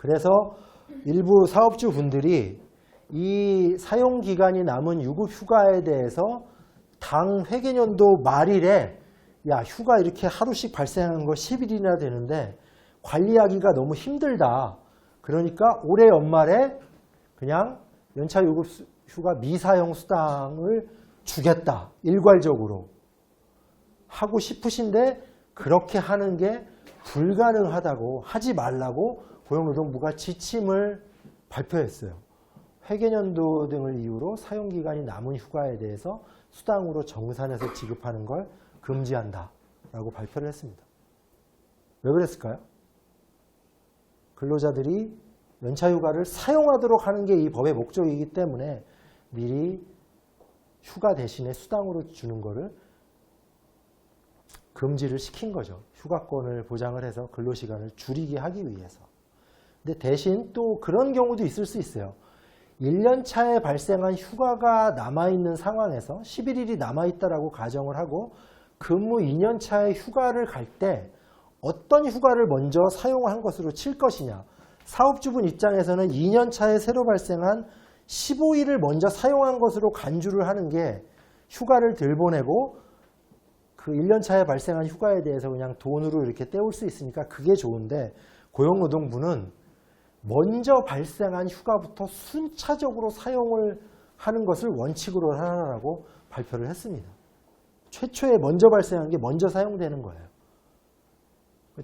그래서 일부 사업주 분들이 이 사용기간이 남은 유급휴가에 대해서 당 회계연도 말일에 야, 휴가 이렇게 하루씩 발생하는 거 10일이나 되는데 관리하기가 너무 힘들다. 그러니까 올해 연말에 그냥 연차 유급휴가 미사용 수당을 주겠다. 일괄적으로 하고 싶으신데 그렇게 하는 게 불가능하다고 하지 말라고 고용노동부가 지침을 발표했어요. 회계연도 등을 이유로 사용기간이 남은 휴가에 대해서 수당으로 정산해서 지급하는 걸 금지한다 라고 발표를 했습니다. 왜 그랬을까요? 근로자들이 연차휴가를 사용하도록 하는 게 이 법의 목적이기 때문에 미리 휴가 대신에 수당으로 주는 거를 금지를 시킨 거죠. 휴가권을 보장을 해서 근로시간을 줄이게 하기 위해서. 근데 대신 또 그런 경우도 있을 수 있어요. 1년 차에 발생한 휴가가 남아있는 상황에서 11일이 남아있다라고 가정을 하고 근무 2년 차에 휴가를 갈 때 어떤 휴가를 먼저 사용한 것으로 칠 것이냐. 사업주분 입장에서는 2년 차에 새로 발생한 15일을 먼저 사용한 것으로 간주를 하는 게 휴가를 덜 보내고 그 1년 차에 발생한 휴가에 대해서 그냥 돈으로 이렇게 때울 수 있으니까 그게 좋은데 고용노동부는 먼저 발생한 휴가부터 순차적으로 사용을 하는 것을 원칙으로 하라고 발표를 했습니다. 최초에 먼저 발생한 게 먼저 사용되는 거예요.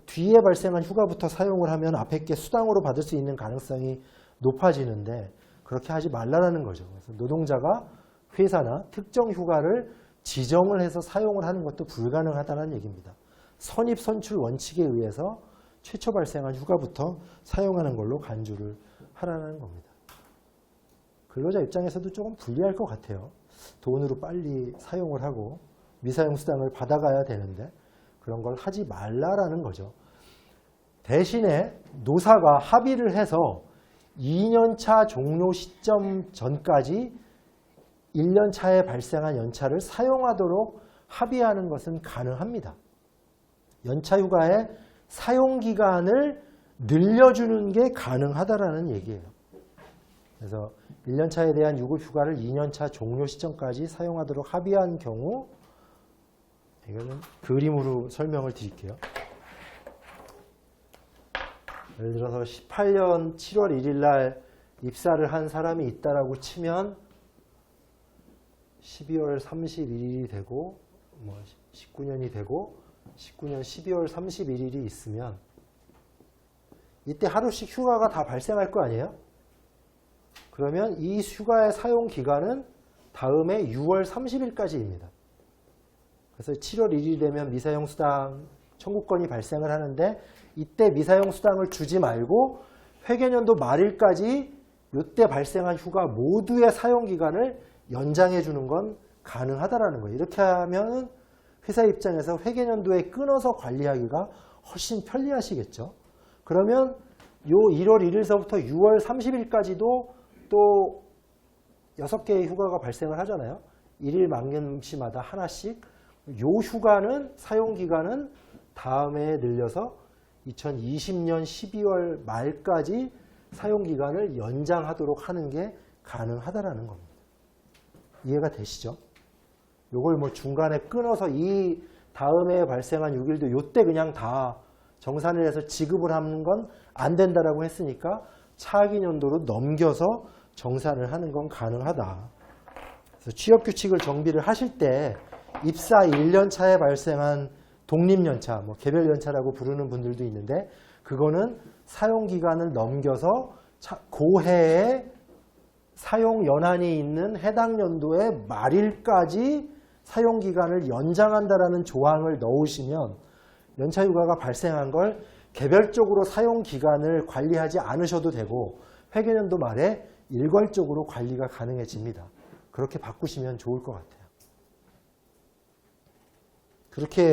뒤에 발생한 휴가부터 사용을 하면 앞에 게 수당으로 받을 수 있는 가능성이 높아지는데 그렇게 하지 말라는 거죠. 그래서 노동자가 회사나 특정 휴가를 지정을 해서 사용을 하는 것도 불가능하다는 얘기입니다. 선입선출 원칙에 의해서 최초 발생한 휴가부터 사용하는 걸로 간주를 하라는 겁니다. 근로자 입장에서도 조금 불리할 것 같아요. 돈으로 빨리 사용을 하고 미사용 수당을 받아가야 되는데 그런 걸 하지 말라라는 거죠. 대신에 노사가 합의를 해서 2년차 종료 시점 전까지 1년 차에 발생한 연차를 사용하도록 합의하는 것은 가능합니다. 연차 휴가의 사용기간을 늘려주는 게 가능하다라는 얘기예요. 그래서 1년 차에 대한 유급휴가를 2년 차 종료 시점까지 사용하도록 합의한 경우 이거는 그림으로 설명을 드릴게요. 예를 들어서 18년 7월 1일 날 입사를 한 사람이 있다라고 치면 12월 31일이 되고 19년이 되고 19년 12월 31일이 있으면 이때 하루씩 휴가가 다 발생할 거 아니에요? 그러면 이 휴가의 사용 기간은 다음해 6월 30일까지입니다. 그래서 7월 1일이 되면 미사용 수당 청구권이 발생을 하는데 이때 미사용 수당을 주지 말고 회계연도 말일까지 이때 발생한 휴가 모두의 사용 기간을 연장해 주는 건 가능하다라는 거예요. 이렇게 하면 회사 입장에서 회계연도에 끊어서 관리하기가 훨씬 편리하시겠죠. 그러면 요 1월 1일서부터 6월 30일까지도 또 6개의 휴가가 발생을 하잖아요. 1일 만기마다 하나씩. 요 휴가는 사용기간은 다음에 늘려서 2020년 12월 말까지 사용기간을 연장하도록 하는 게 가능하다라는 겁니다. 이해가 되시죠? 요걸 뭐 중간에 끊어서 이 다음에 발생한 6일도 요때 그냥 다 정산을 해서 지급을 하는 건 안 된다라고 했으니까 차기 연도로 넘겨서 정산을 하는 건 가능하다. 그래서 취업규칙을 정비를 하실 때 입사 1년 차에 발생한 독립연차, 뭐 개별연차라고 부르는 분들도 있는데 그거는 사용기간을 넘겨서 고해에 사용 연한이 있는 해당 연도의 말일까지 사용기간을 연장한다라는 조항을 넣으시면 연차휴가가 발생한 걸 개별적으로 사용기간을 관리하지 않으셔도 되고 회계연도 말에 일괄적으로 관리가 가능해집니다. 그렇게 바꾸시면 좋을 것 같아요. 그렇게